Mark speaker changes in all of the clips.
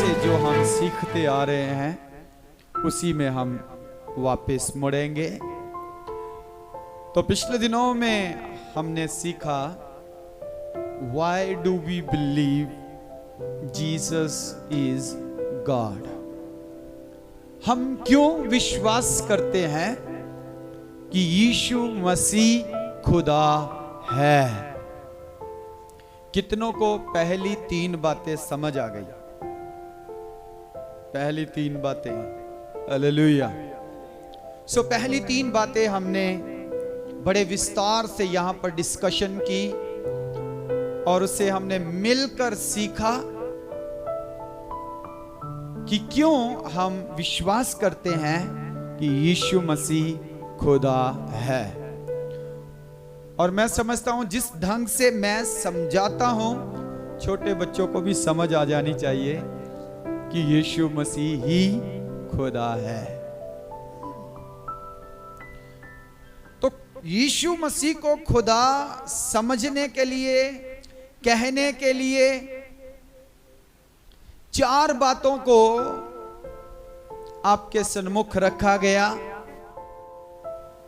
Speaker 1: से जो हम सीखते आ रहे हैं उसी में हम वापस मुड़ेंगे। तो पिछले दिनों में हमने सीखा Why do we believe Jesus is God? हम क्यों विश्वास करते हैं कि यीशु मसीह खुदा है? कितनों को पहली 3 बातें समझ आ गई? पहली 3 बातें, हालेलुया। सो पहली 3 बातें हमने बड़े विस्तार से यहां पर डिस्कशन की और उसे हमने मिलकर सीखा कि क्यों हम विश्वास करते हैं कि यीशु मसीह खुदा है। और मैं समझता हूं जिस ढंग से मैं समझाता हूं छोटे बच्चों को भी समझ आ जानी चाहिए कि यीशु मसीह ही खुदा है। तो यीशु मसीह को खुदा समझने के लिए, कहने के लिए 4 बातों को आपके सन्मुख रखा गया।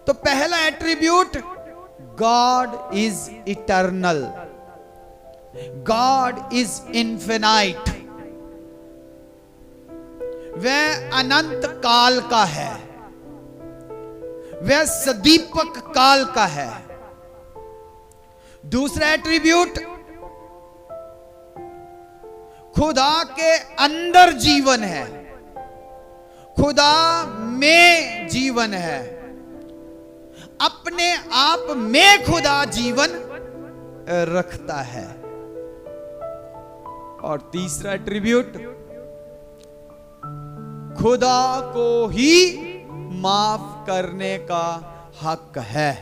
Speaker 1: तो पहला attribute, God is eternal. God is infinite. वह अनंत काल का है, वह सदीपक काल का है। दूसरा एट्रीब्यूट, खुदा के अंदर जीवन है, खुदा में जीवन है, अपने आप में खुदा जीवन रखता है। और तीसरा एट्रीब्यूट, खुदा को ही माफ करने का हक है।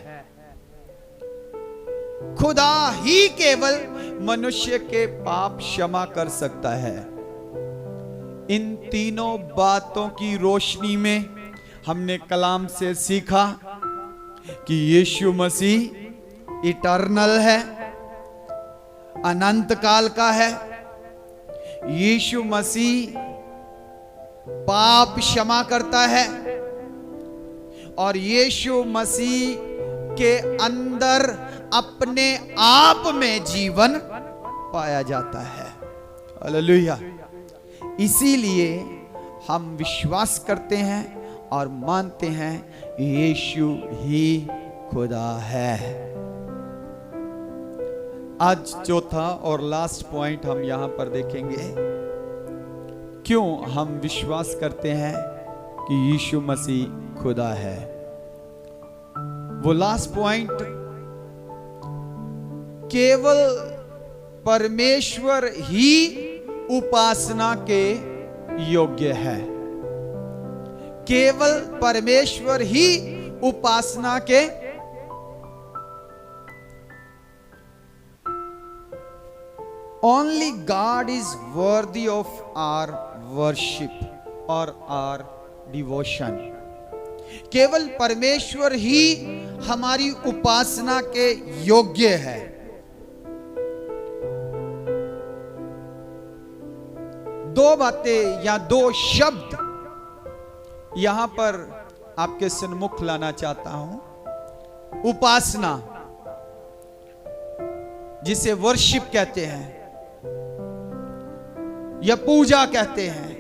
Speaker 1: खुदा ही केवल मनुष्य के पाप क्षमा कर सकता है। इन तीनों बातों की रोशनी में हमने कलाम से सीखा कि यीशु मसीह इटर्नल है, अनंत काल का है। यीशु मसीह पाप क्षमा करता है और यीशु मसीह के अंदर अपने आप में जीवन पाया जाता है। हालेलुया। इसीलिए हम विश्वास करते हैं और मानते हैं यीशु ही खुदा है। आज चौथा और लास्ट पॉइंट हम यहां पर देखेंगे, क्यों हम विश्वास करते हैं कि यीशु मसीह खुदा है। वो लास्ट पॉइंट, केवल परमेश्वर ही उपासना के योग्य है। केवल परमेश्वर ही उपासना के Only God is worthy of our worship or our devotion. केवल परमेश्वर ही हमारी उपासना के योग्य है। दो बातें या 2 शब्द यहां पर आपके सन्मुख लाना चाहता हूं। उपासना, जिसे वर्शिप कहते हैं या पूजा कहते हैं,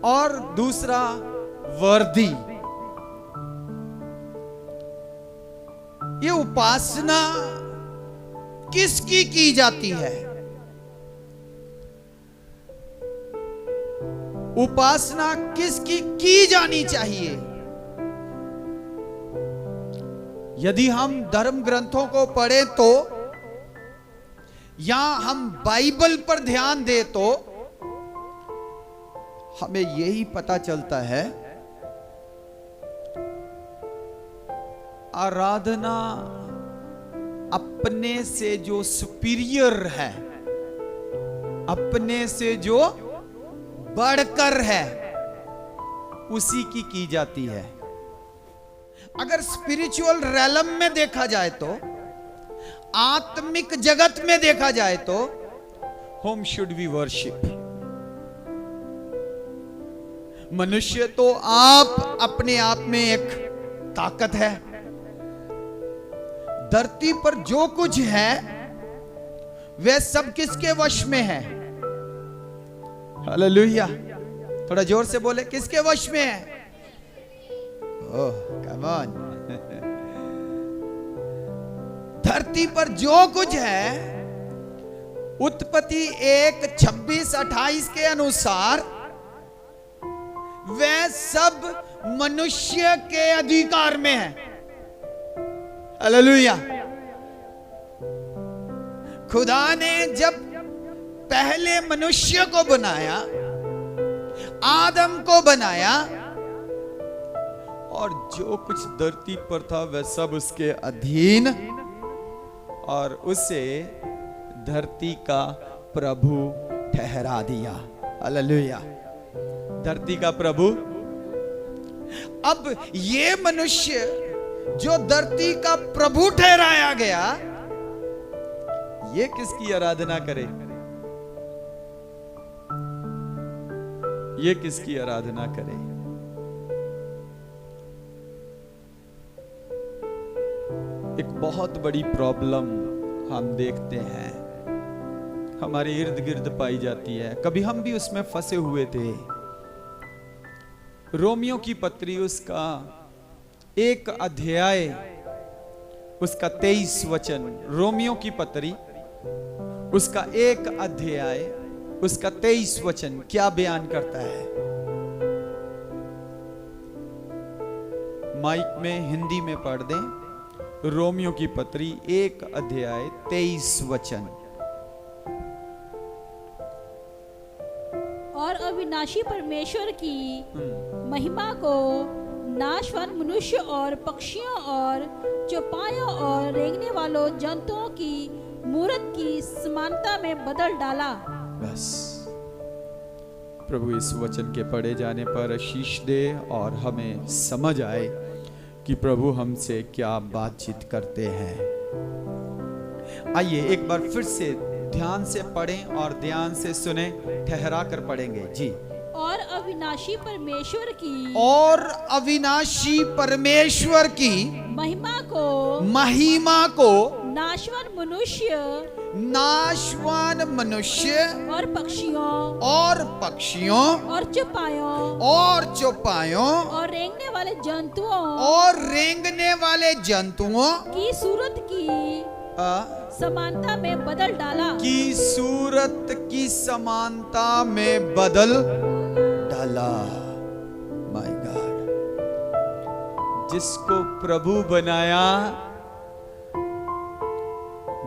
Speaker 1: और दूसरा वर्दी। ये उपासना किसकी की जाती है? उपासना किसकी की जानी चाहिए? यदि हम धर्म ग्रंथों को पढ़ें तो, या हम बाइबल पर ध्यान दें तो हमें यही पता चलता है आराधना अपने से जो सुपीरियर है, अपने से जो बढ़कर है, उसी की जाती है। अगर स्पिरिचुअल रैलम में देखा जाए तो, आत्मिक जगत में देखा जाए तो whom should we worship? मनुष्य तो आप अपने आप में एक ताकत है। धरती पर जो कुछ है वह सब किसके वश में है? हालेलुया। थोड़ा जोर से बोले, किसके वश में है? ओह कम ऑन। धरती पर जो कुछ है, उत्पत्ति 1:26-28 के अनुसार वह सब मनुष्य के अधिकार में है। हालेलुया। खुदा ने जब पहले मनुष्य को बनाया, आदम को बनाया, और जो कुछ धरती पर था वह सब उसके अधीन, और उसे धरती का प्रभु ठहरा दिया। हालेलुया। धरती का प्रभु। अब ये मनुष्य जो धरती का प्रभु ठहराया गया, ये किसकी आराधना करे? ये किसकी आराधना करे? एक बहुत बड़ी प्रॉब्लम हम देखते हैं, हमारे इर्द गिर्द पाई जाती है। कभी हम भी उसमें फंसे हुए थे। रोमियो की पत्री उसका 1 अध्याय उसका 23 वचन। रोमियो की पत्री उसका 1 अध्याय उसका 23 वचन क्या बयान करता है? माइक में हिंदी में पढ़ दें। रोमियो की पत्री 1 अध्याय 23 वचन।
Speaker 2: और अविनाशी परमेश्वर की महिमा को नाशवान मनुष्य और पक्षियों और चौपायों और रेंगने वालों जंतुओं की मूरत की समानता में बदल डाला।
Speaker 1: बस प्रभु इस वचन के पढ़े जाने पर आशीष दे और हमें समझ आए कि प्रभु हमसे क्या बातचीत करते हैं। आइए एक बार फिर से ध्यान से पढ़ें और ध्यान से सुने, ठहरा कर पढ़ेंगे जी।
Speaker 2: और अविनाशी परमेश्वर की,
Speaker 1: और अविनाशी परमेश्वर की
Speaker 2: महिमा को नाशवान मनुष्य
Speaker 1: और पक्षियों
Speaker 2: और
Speaker 1: चौपायों
Speaker 2: और
Speaker 1: रेंगने वाले जंतुओं
Speaker 2: की सूरत की समानता में बदल डाला।
Speaker 1: की सूरत की समानता में बदल डाला। My God. जिसको प्रभु बनाया,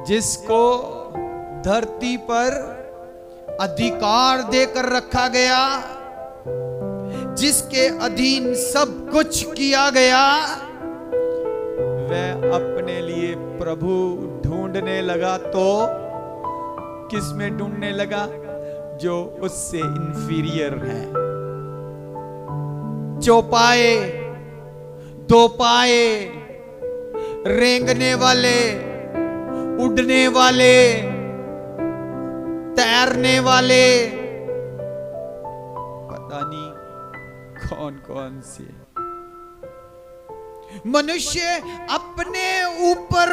Speaker 1: जिसको धरती पर अधिकार देकर रखा गया, जिसके अधीन सब कुछ किया गया, वह अपने लिए प्रभु ढूंढने लगा। तो किस में ढूंढने लगा? जो उससे इंफीरियर है। चौपाए, दोपाए, रेंगने वाले, उड़ने वाले, तैरने वाले, पता नहीं कौन कौन से मनुष्य अपने ऊपर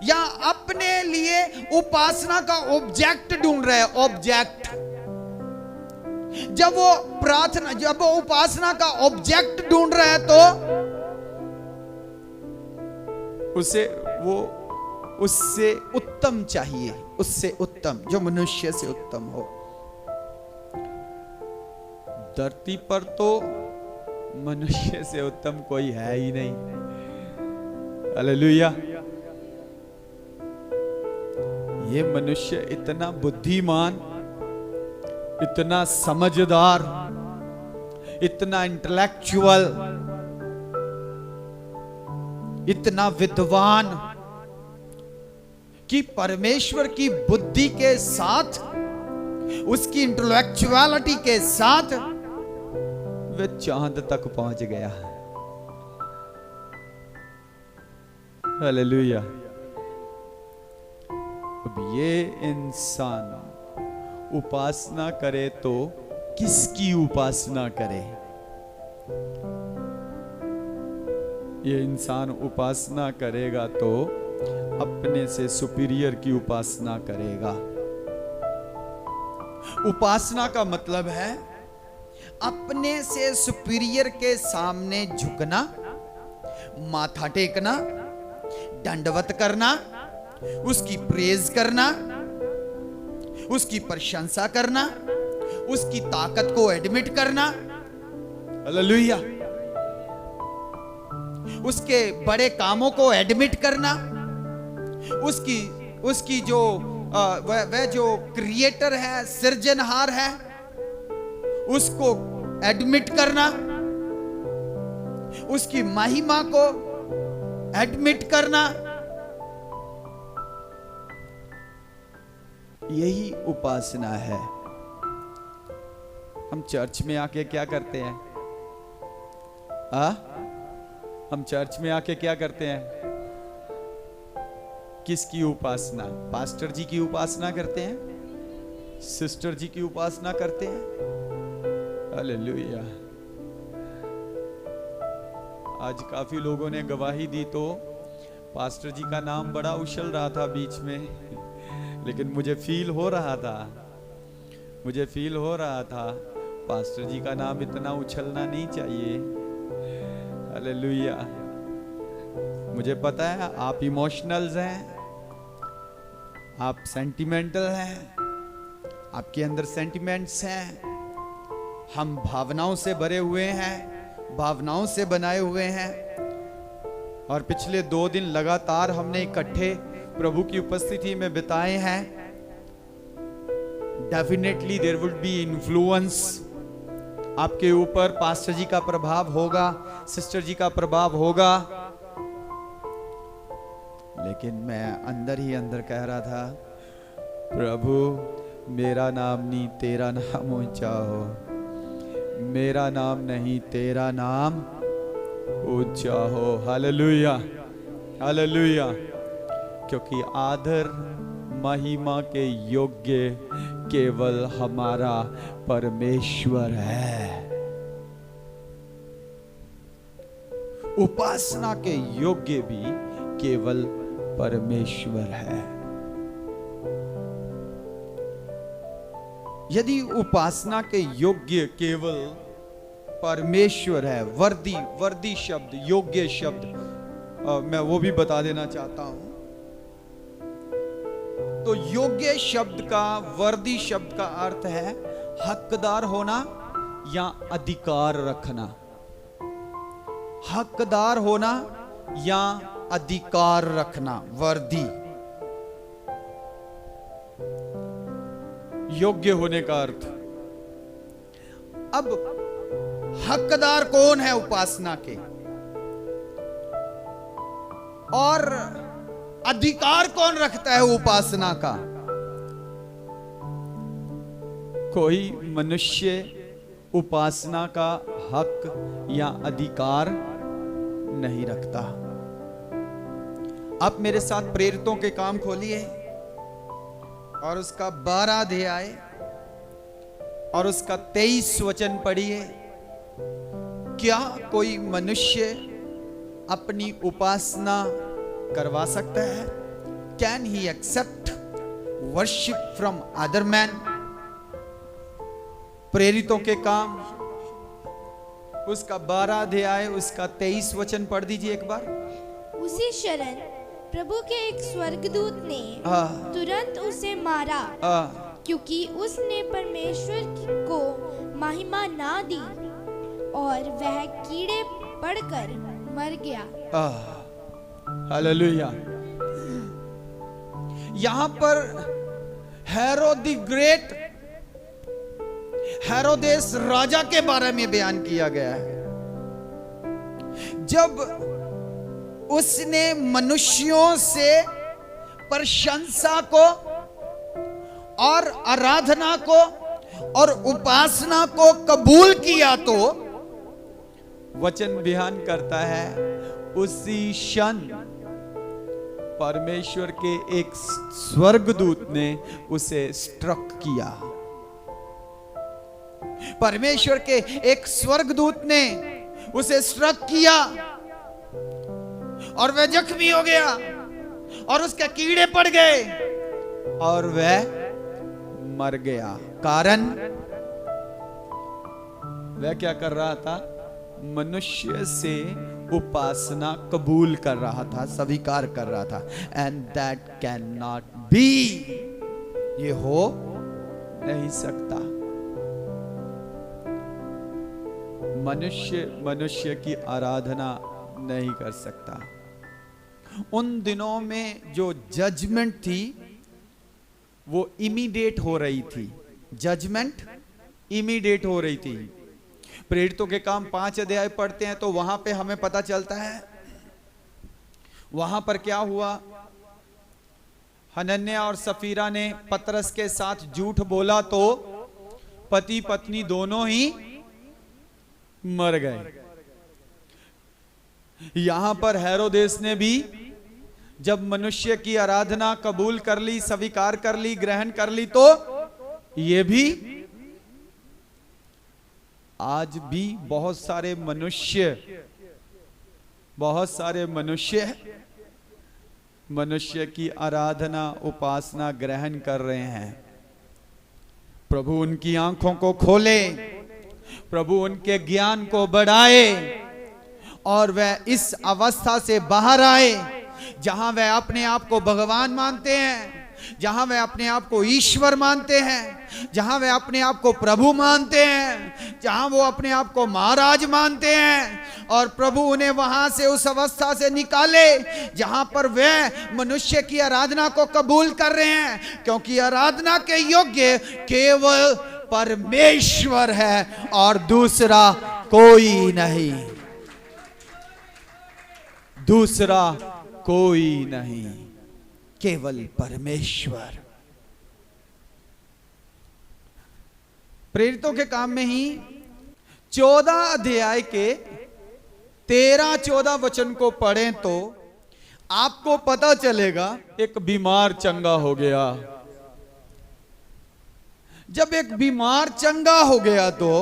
Speaker 1: या अपने लिए उपासना का ऑब्जेक्ट ढूंढ रहे हैं। ऑब्जेक्ट, जब वो उपासना का ऑब्जेक्ट ढूंढ रहे हैं तो उससे उत्तम चाहिए, उससे उत्तम, जो मनुष्य से उत्तम हो। धरती पर तो मनुष्य से उत्तम कोई है ही नहीं। हालेलुया। ये मनुष्य इतना बुद्धिमान, इतना समझदार, इतना इंटेलेक्चुअल, इतना विद्वान कि परमेश्वर की बुद्धि के साथ, उसकी इंटेलेक्चुअलिटी के साथ वह चांद तक पहुंच गया। हालेलुया। अब ये इंसान उपासना करे तो किसकी उपासना करे? ये इंसान उपासना करेगा तो अपने से सुपीरियर की उपासना करेगा। उपासना का मतलब है अपने से सुपीरियर के सामने झुकना, माथा टेकना, दंडवत करना, उसकी प्रेज करना, उसकी प्रशंसा करना, उसकी ताकत को एडमिट करना, हालेलुया, उसके बड़े कामों को एडमिट करना, उसकी जो वह जो क्रिएटर है, सृजनहार है, उसको एडमिट करना, उसकी महिमा को एडमिट करना, यही उपासना है। हम चर्च में आके क्या करते हैं? हम चर्च में आके क्या करते हैं? किसकी उपासना? पास्टर जी की उपासना करते हैं, सिस्टर जी की उपासना करते हैं। हालेलुया। आज काफी लोगों ने गवाही दी तो पास्टर जी का नाम बड़ा उछल रहा था बीच में, लेकिन मुझे फील हो रहा था पास्टर जी का नाम इतना उछलना नहीं चाहिए। हालेलुया। मुझे पता है आप इमोशनल्स हैं, आप सेंटिमेंटल हैं, आपके अंदर सेंटिमेंट्स हैं, हम भावनाओं से भरे हुए हैं, भावनाओं से बनाए हुए हैं। और पिछले 2 दिन लगातार हमने इकट्ठे प्रभु की उपस्थिति में बिताए हैं। Definitely there would be influence आपके ऊपर, पास्टर जी का प्रभाव होगा, सिस्टर जी का प्रभाव होगा। लेकिन मैं अंदर ही अंदर कह रहा था, प्रभु मेरा नाम नहीं तेरा नाम ऊंचा हो, मेरा नाम नहीं तेरा नाम ऊंचा हो। Hallelujah, hallelujah. क्योंकि आदर महिमा के योग्य केवल हमारा परमेश्वर है। उपासना के योग्य भी केवल परमेश्वर है। यदि उपासना के योग्य केवल परमेश्वर है, वर्दी शब्द, योग्य शब्द, मैं वो भी बता देना चाहता हूं। तो योग्य शब्द का, वर्दी शब्द का अर्थ है हकदार होना या अधिकार रखना। हकदार होना या अधिकार रखना, वर्दी। योग्य होने का अर्थ। अब हकदार कौन है उपासना के, और अधिकार कौन रखता है उपासना का? कोई मनुष्य उपासना का हक या अधिकार नहीं रखता। आप मेरे साथ प्रेरितों के काम खोलिए और उसका 12 अध्याय और उसका 23 वचन पढ़िए। क्या कोई मनुष्य अपनी उपासना करवा सकता है? Can he accept worship from other man? प्रेरितों के काम उसका 12 अध्याय उसका 23 वचन पढ़ दीजिए एक बार।
Speaker 3: उसी क्षण प्रभु के एक स्वर्गदूत ने तुरंत उसे मारा, क्योंकि उसने परमेश्वर को महिमा ना दी और वह कीड़े पड़कर मर गया।
Speaker 1: हालेलुया। यहां पर हेरोद द ग्रेट, हेरोदेस राजा के बारे में बयान किया गया है। जब उसने मनुष्यों से प्रशंसा को और आराधना को और उपासना को कबूल किया, तो वचन बयान करता है उसी क्षण परमेश्वर के एक स्वर्गदूत ने उसे स्ट्रक किया। परमेश्वर के एक स्वर्गदूत ने उसे स्ट्रक किया और वह जख्मी हो गया और उसके कीड़े पड़ गए और वह मर गया। कारण वह क्या कर रहा था? मनुष्य से उपासना कबूल कर रहा था, स्वीकार कर रहा था। And that can not be, ये हो नहीं सकता। मनुष्य की आराधना नहीं कर सकता। उन दिनों में जो जजमेंट थी वो इमीडिएट हो रही थी। जजमेंट इमीडिएट हो रही थी। प्रेरितों के काम 5 अध्याय पढ़ते हैं तो वहां पे हमें पता चलता है वहां पर क्या हुआ। हनन्याह और सफीरा ने पतरस के साथ झूठ बोला तो पति पत्नी दोनों ही मर गए। यहां पर हेरोदेस ने भी जब मनुष्य की आराधना कबूल कर ली, स्वीकार कर ली, ग्रहण कर ली, तो ये भी आज भी बहुत सारे मनुष्य की आराधना उपासना ग्रहण कर रहे हैं। प्रभु उनकी आंखों को खोले, प्रभु उनके ज्ञान को बढ़ाए और वह इस अवस्था से बाहर आए जहां वह अपने आप को भगवान मानते हैं, जहां वे अपने आप को ईश्वर मानते हैं, जहां वे अपने आप को प्रभु मानते हैं, जहां वो अपने आप को महाराज मानते हैं। और प्रभु उन्हें वहां से उस अवस्था से निकाले जहां पर वे मनुष्य की आराधना को कबूल कर रहे हैं, क्योंकि आराधना के योग्य केवल परमेश्वर है और दूसरा कोई नहीं, दूसरा कोई नहीं, केवल परमेश्वर। प्रेरितों के काम में ही 14 अध्याय के 13-14 वचन को पढ़ें तो आपको पता चलेगा एक बीमार चंगा हो गया। जब एक बीमार चंगा हो गया तो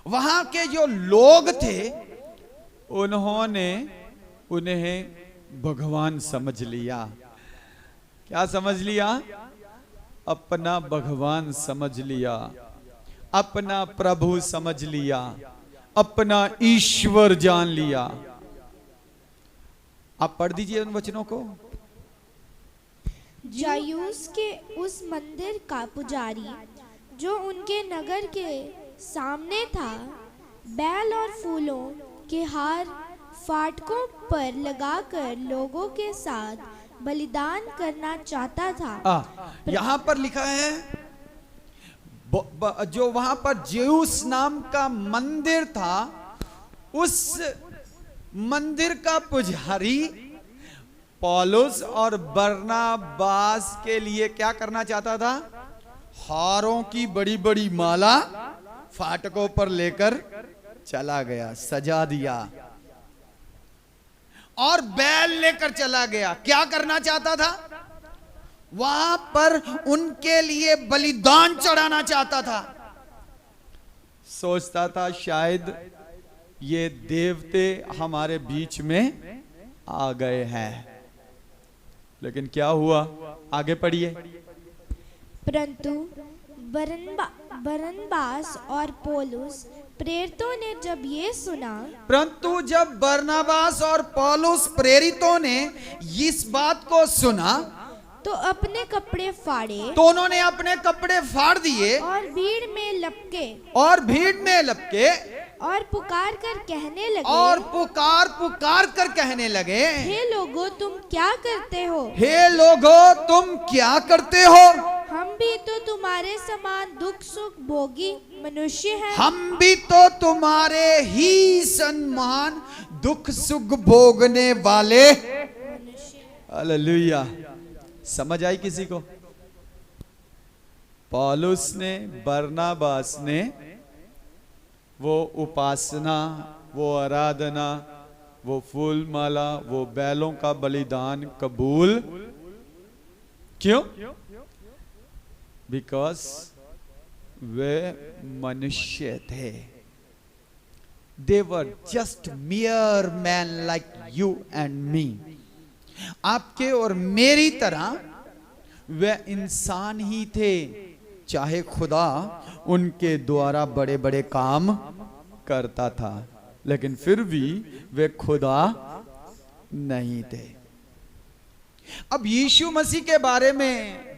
Speaker 1: वहां के जो लोग थे उन्होंने उन्हें भगवान समझ लिया। क्या समझ लिया? अपना भगवान समझ लिया, अपना प्रभु समझ लिया, अपना ईश्वर जान लिया। आप पढ़ दीजिए उन वचनों को।
Speaker 3: जायूस के उस मंदिर का पुजारी जो उनके नगर के सामने था, बैल और फूलों के हार फाटकों पर लगाकर लोगों के साथ बलिदान करना चाहता था।
Speaker 1: यहां पर लिखा है जो वहां पर ज्यूस नाम का मंदिर था, उस मंदिर का पुजारी पौलुस और बरनबास के लिए क्या करना चाहता था? हारों की बड़ी बड़ी माला फाटकों पर लेकर चला गया, सजा दिया और बैल लेकर चला गया। क्या करना चाहता था? वहां पर उनके लिए बलिदान चढ़ाना चाहता था। सोचता था शायद ये देवते हमारे बीच में आ गए हैं, लेकिन क्या हुआ? आगे पढ़िए।
Speaker 3: परंतु बरनबास और पौलुस प्रेरितों ने जब ये सुना,
Speaker 1: परंतु जब बरनबास और पौलुस प्रेरितों ने इस बात को सुना
Speaker 3: तो अपने कपड़े फाड़े,
Speaker 1: तो उन्होंने अपने कपड़े फाड़ दिए
Speaker 3: और भीड़ में लपके और पुकार कर कहने लगे, हे लोगों तुम क्या करते हो? हम भी तो तुम्हारे समान दुख सुख भोगी मनुष्य हैं।
Speaker 1: हम भी तो तुम्हारे ही समान दुख सुख भोगने वाले। हालेलुया। समझ आई किसी को? पौलुस ने, बरनबास ने वो उपासना, वो आराधना, वो फूल माला, वो बैलों का बलिदान कबूल क्यों? बिकॉज वे मनुष्य थे। They were just mere man like you and me. आपके और मेरी तरह वे इंसान ही थे, चाहे खुदा उनके द्वारा बड़े बड़े काम करता था, लेकिन फिर भी वे खुदा नहीं थे। अब यीशु मसीह के बारे में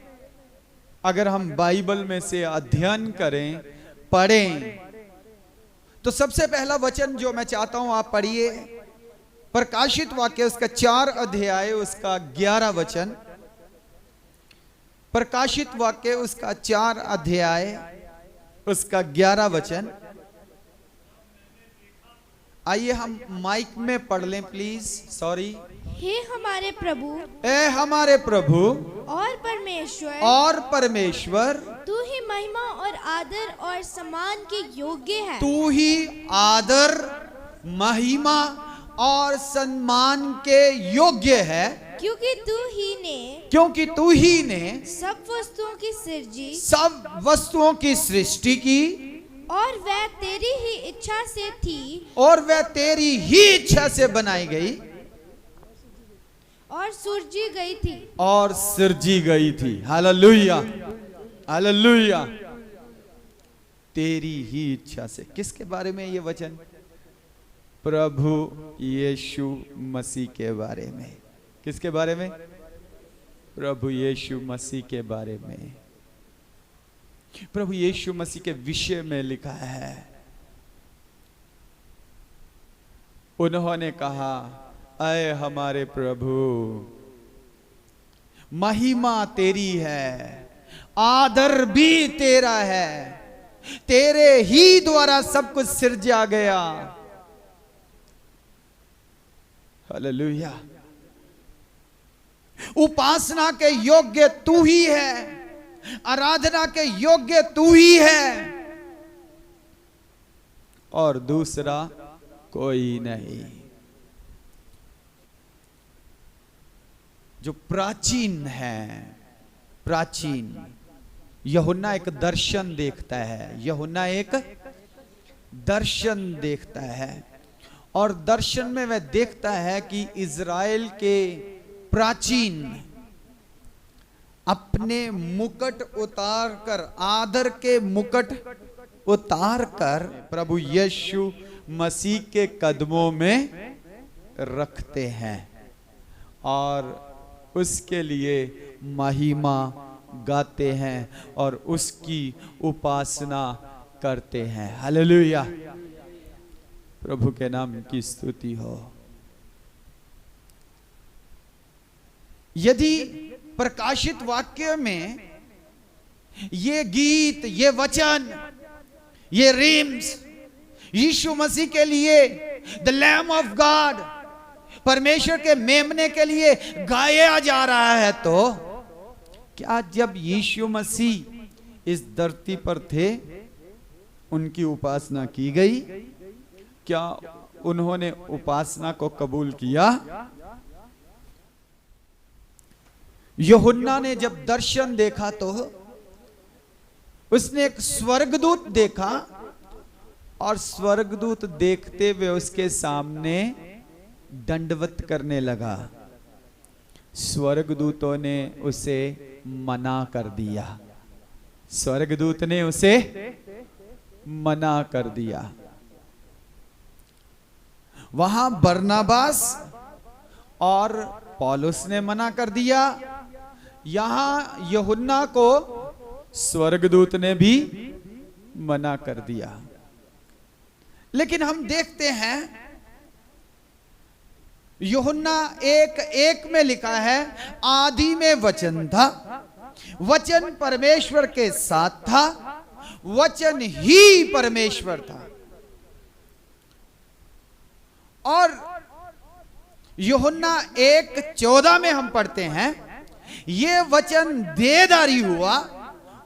Speaker 1: अगर हम बाइबल में से अध्ययन करें, पढ़ें, तो सबसे पहला वचन जो मैं चाहता हूं आप पढ़िए, प्रकाशित वाक्य उसका 4 अध्याय उसका 11 वचन। प्रकाशित वाक्य उसका 4 अध्याय उसका 11 वचन। आइए हम माइक में पढ़ लें प्लीज, सॉरी।
Speaker 3: हे हमारे प्रभु,
Speaker 1: ए हमारे प्रभु
Speaker 3: और
Speaker 1: परमेश्वर,
Speaker 3: तू ही महिमा और आदर और सम्मान के योग्य है।
Speaker 1: तू ही आदर, महिमा और सम्मान के योग्य है,
Speaker 3: क्योंकि तू ही ने सब वस्तुओं की सृष्टि की, और वह तेरी ही इच्छा से थी,
Speaker 1: और वह तेरी ही इच्छा से बनाई गई
Speaker 3: और
Speaker 1: सिरजी गई थी। Hallelujah, hallelujah. तेरी ही इच्छा से। किसके बारे में ये वचन? प्रभु यीशु मसीह के बारे में। किसके बारे में? प्रभु यीशु मसीह के बारे में। प्रभु यीशु मसीह के विषय में लिखा है, उन्होंने कहा, अय हमारे प्रभु, महिमा तेरी है, आदर भी तेरा है, तेरे ही द्वारा सब कुछ सिरजा गया। हालेलुया। उपासना के योग्य तू ही है, आराधना के योग्य तू ही है, और दूसरा कोई नहीं। जो प्राचीन है, प्राचीन यूहन्ना एक दर्शन देखता है, यूहन्ना एक दर्शन देखता है, और दर्शन में वह देखता है कि इज़राइल के प्राचीन अपने मुकुट उतार कर, आदर के मुकुट उतार कर प्रभु यीशु मसीह के कदमों में रखते हैं और उसके लिए महिमा गाते हैं और उसकी उपासना करते हैं। हालेलुया, प्रभु के नाम की स्तुति हो। यदि प्रकाशित वाक्य में ये गीत, ये वचन, ये रिम्स यीशु मसीह के लिए, द लैम ऑफ गॉड, परमेश्वर के मेमने के लिए गाया जा रहा है, तो क्या जब यीशु मसीह इस धरती पर थे उनकी उपासना की गई? क्या उन्होंने उपासना को कबूल किया? यूहन्ना ने जब दर्शन देखा तो उसने एक स्वर्गदूत देखा और स्वर्गदूत देखते हुए उसके सामने दंडवत करने लगा। स्वर्गदूतों ने उसे मना कर दिया, स्वर्गदूत ने उसे मना कर दिया। वहां बरनबास और पौलुस ने मना कर दिया, यहां यूहन्ना को स्वर्गदूत ने भी मना कर दिया। लेकिन हम देखते हैं यूहन्ना 1:1 में लिखा है, आदि में वचन था, वचन परमेश्वर के साथ था, वचन ही परमेश्वर था। और यूहन्ना 1:14 में हम पढ़ते हैं, ये वचन देहधारी हुआ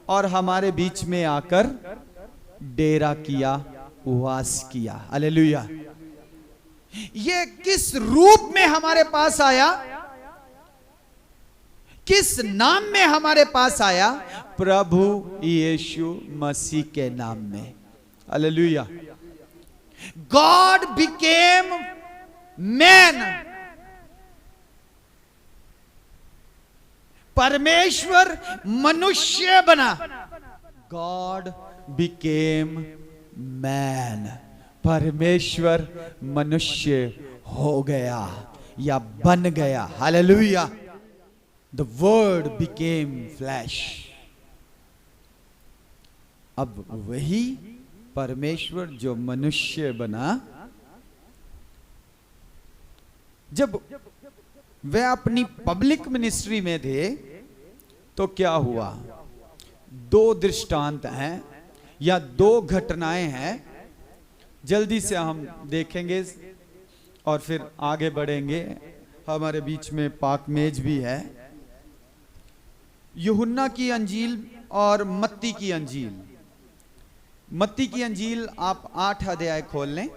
Speaker 1: और हमारे बीच में आकर डेरा किया, वास किया। हालेलुया। ये किस रूप में हमारे पास आया, किस नाम में हमारे पास आया? प्रभु यीशु मसीह के नाम में। हालेलुया। God became man. परमेश्वर मनुष्य बना। God became man. परमेश्वर मनुष्य हो गया या बन गया। Hallelujah. The word became flash. अब वही परमेश्वर जो मनुष्य बना, जब वे अपनी पब्लिक मिनिस्ट्री में थे तो क्या हुआ? दो दृष्टांत हैं या दो घटनाएं हैं, जल्दी से हम देखेंगे और फिर आगे बढ़ेंगे। हमारे बीच में पाक मेज भी है। यूहन्ना की अंजील और मत्ती की अंजील। मत्ती की अंजील आप 8 अध्याय खोल लें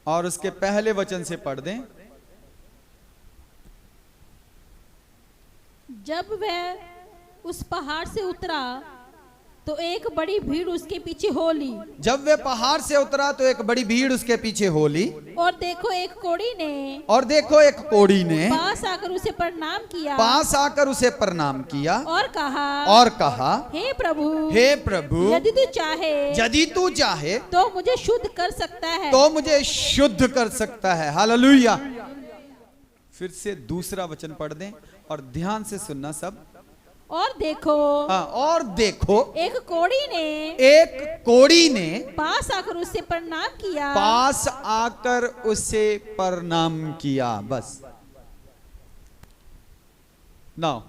Speaker 1: और उसके पहले वचन से पढ़ दें।
Speaker 2: जब वह उस पहाड़ से उतरा तो एक बड़ी भीड़ उसके पीछे हो ली।
Speaker 1: जब वे पहाड़ से उतरा तो एक बड़ी भीड़ उसके पीछे हो ली।
Speaker 2: और देखो एक कोढ़ी ने पास आकर उसे प्रणाम किया और कहा हे प्रभु यदि तू चाहे तो मुझे शुद्ध कर सकता है। हालेलुया। फिर से दूसरा वचन पढ़ दें और ध्यान से सुनना सब। और देखो
Speaker 1: एक कोढ़ी ने
Speaker 2: पास आकर उसे प्रणाम किया। बस
Speaker 1: नाउ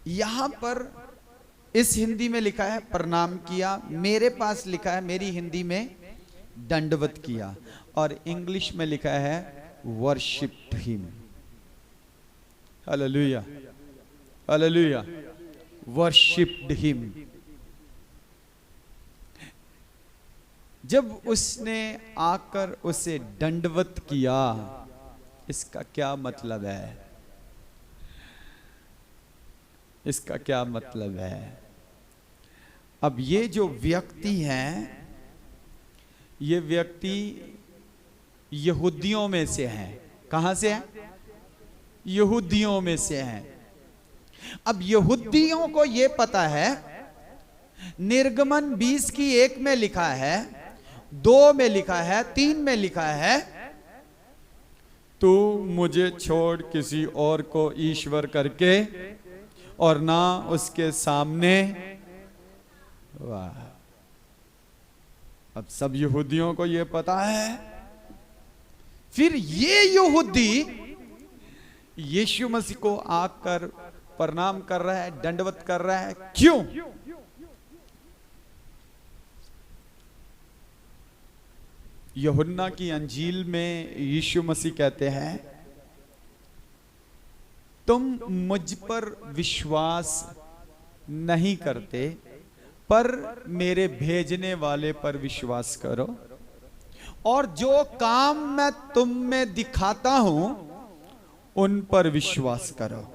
Speaker 1: यहां पर इस हिंदी में लिखा है प्रणाम किया, मेरे पास लिखा है मेरी हिंदी में दंडवत किया, और इंग्लिश में लिखा है worshipped him. Hallelujah. Hallelujah. Worshipped him. जब उसने आकर उसे दंडवत किया, इसका क्या मतलब है? इसका क्या मतलब है? अब ये जो व्यक्ति हैं, ये व्यक्ति यहूदियों में से हैं। कहां से हैं? यहूदियों में से हैं। अब यहूदियों को यह पता है, निर्गमन 20 की 1 में लिखा है, 2 में लिखा है, 3 में लिखा है, तू मुझे छोड़ किसी और को ईश्वर करके और ना उसके सामने। वाह। अब सब यहूदियों को यह पता है। फिर ये यहूदी यीशु मसीह को आकर प्रणाम कर रहा है, दंडवत कर रहा है। क्यों? यूहन्ना की अंजील में यीशु मसीह कहते हैं, तुम मुझ पर विश्वास नहीं करते, पर मेरे भेजने वाले पर विश्वास करो, और जो काम मैं तुम में दिखाता हूं उन पर विश्वास करो।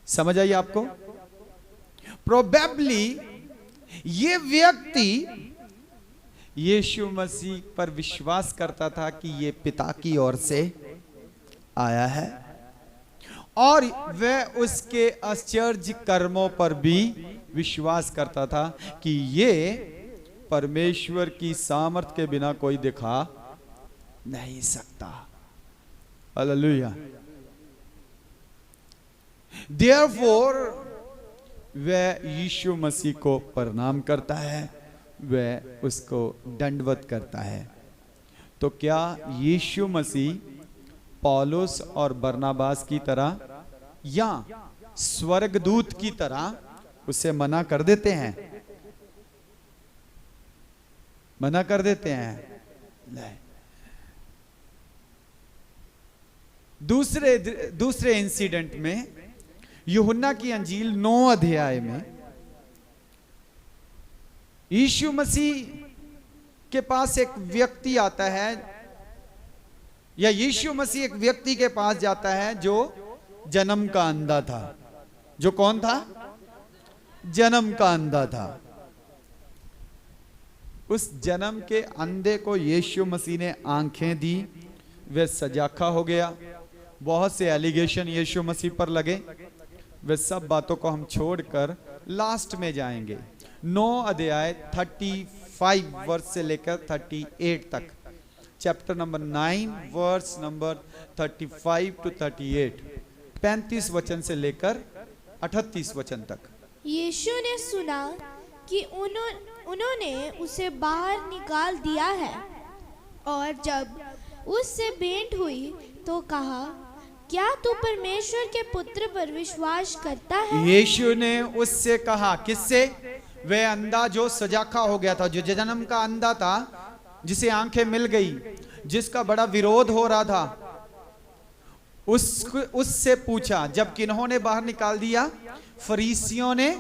Speaker 1: समझ आई आपको? प्रोबेबली ये व्यक्ति यीशु मसीह पर विश्वास करता था कि ये पिता की ओर से आया है, और वह उसके आश्चर्य कर्मों पर भी विश्वास करता था कि ये परमेश्वर की सामर्थ के बिना कोई दिखा नहीं सकता। हालेलुया। Therefore, वह यीशु मसीह को प्रणाम करता है, वह उसको दंडवत करता है। तो क्या यीशु मसीह पौलुस और बरनबास की तरह या स्वर्गदूत की तरह उसे मना कर देते हैं? मना कर देते हैं? नहीं। दूसरे इंसिडेंट में यूहन्ना की अंजील 9 अध्याय में यीशु मसीह के पास एक व्यक्ति आता है, या यीशु मसीह एक व्यक्ति के पास जाता है जो जन्म का अंधा था। जो कौन था? जन्म का अंधा था। उस जन्म के अंधे को यीशु मसीह ने आंखें दी, वह सजाखा हो गया। बहुत से एलिगेशन यीशु मसीह पर लगे। वे सब बातों को हम छोड़कर लास्ट में जाएंगे। 9 अध्याय 35 वर्ष से लेकर 38 तक, chapter number 9 verse number 35 to 38, 35 वचन से लेकर 38 वचन तक।
Speaker 3: यीशु ने सुना कि उन्होंने उसे बाहर निकाल दिया है, और जब उससे भेंट हुई तो कहा, क्या तू परमेश्वर के पुत्र पर विश्वास करता है?
Speaker 1: यीशु ने उससे कहा, किससे? वह अंधा जो सजाखा हो गया था, जो जन्म का अंधा था, जिसे आंखें मिल गई, जिसका बड़ा विरोध हो रहा था, उससे पूछा। जब किन्होंने बाहर निकाल दिया? फरीसियों ने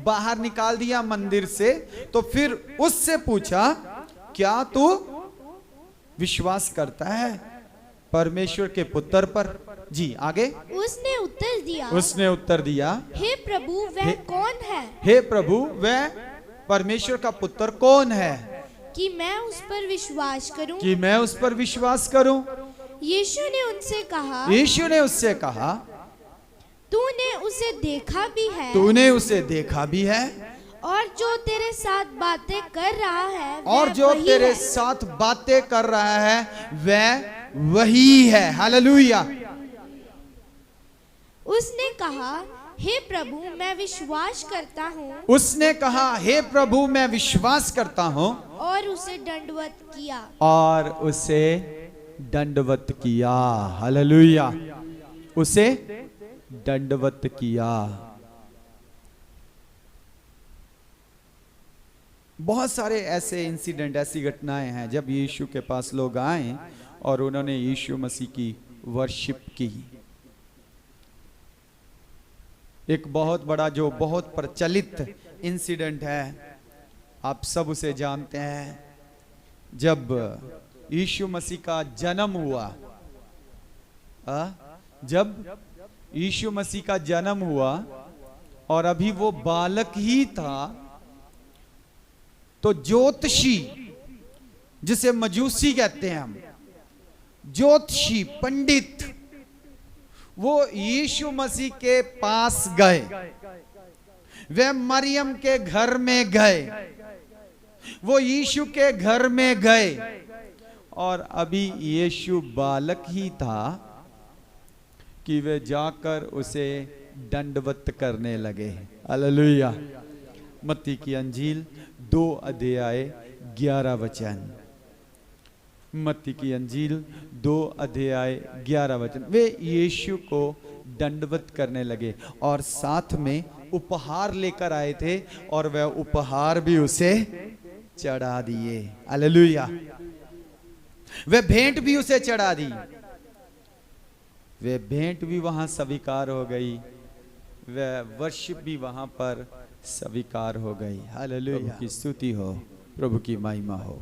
Speaker 1: बाहर निकाल दिया मंदिर से। तो फिर उससे पूछा, क्या तू विश्वास करता है परमेश्वर के पुत्र पर? जी आगे।
Speaker 3: उसने उत्तर दिया, हे प्रभु, वह कौन है?
Speaker 1: हे प्रभु, वह परमेश्वर का पुत्र कौन है
Speaker 3: कि मैं उस पर विश्वास करूं? यीशु ने उससे कहा, तूने उसे देखा भी है, और जो तेरे साथ बातें कर रहा है वह वही है। हालेलुया। उसने कहा, हे प्रभु, मैं विश्वास करता हूँ, और उसे दंडवत किया। हालेलुया। उसे दंडवत किया। बहुत सारे ऐसे इंसिडेंट, ऐसी घटनाएं हैं जब यीशु के पास लोग आए और उन्होंने यीशु मसीह की वर्शिप की। एक बहुत बड़ा, जो बहुत प्रचलित इंसिडेंट है, आप सब उसे जानते हैं। जब यीशु मसीह का जन्म हुआ, जब यीशु मसीह का जन्म हुआ और अभी वो बालक ही था, तो ज्योतिषी, जिसे मजूसी कहते हैं हम, ज्योतिषी पंडित, वो यीशु मसीह के पास गए। वे मरियम के घर में गए, वो यीशु के घर में गए, और अभी यीशु बालक ही था कि वे जाकर उसे दंडवत करने लगे। हालेलुया। मत्ती की अंजील 2 अध्याय 11 वचन। मत्ती की अंजील 2 अध्याय 11 वचन। वे यीशु को दंडवत करने लगे और साथ में उपहार लेकर आए थे, और वह उपहार भी उसे चढ़ा दिए। हालेलुया। वे भेंट भी उसे चढ़ा दी। वे भेंट भी वहां स्वीकार हो गई, वह वर्शिप भी वहां पर स्वीकार हो गई। हालेलुया। प्रभु की स्तुति हो, प्रभु की महिमा हो।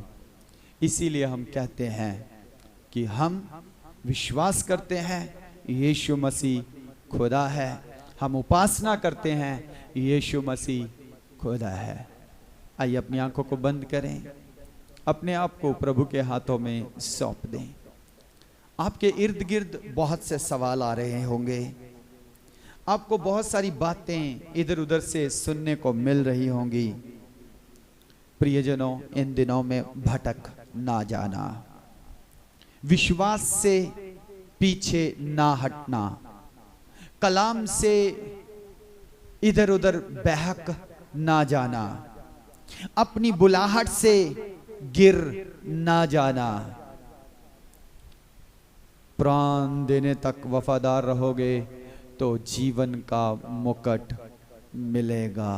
Speaker 3: इसीलिए हम कहते हैं कि हम विश्वास करते हैं यीशु मसीह खुदा है। हम उपासना करते हैं यीशु मसीह खुदा है। आइए अपनी आंखों को बंद करें, अपने आप को प्रभु के हाथों में सौंप दें। आपके इर्द गिर्द बहुत से सवाल आ रहे होंगे, आपको बहुत सारी बातें इधर उधर से सुनने को मिल रही होंगी। प्रियजनों, इन दिनों में भटक ना जाना, विश्वास से पीछे ना हटना, कलाम से इधर उधर बहक ना जाना, अपनी बुलाहट से गिर ना जाना। प्राण देने तक वफादार रहोगे तो जीवन का मुकुट मिलेगा।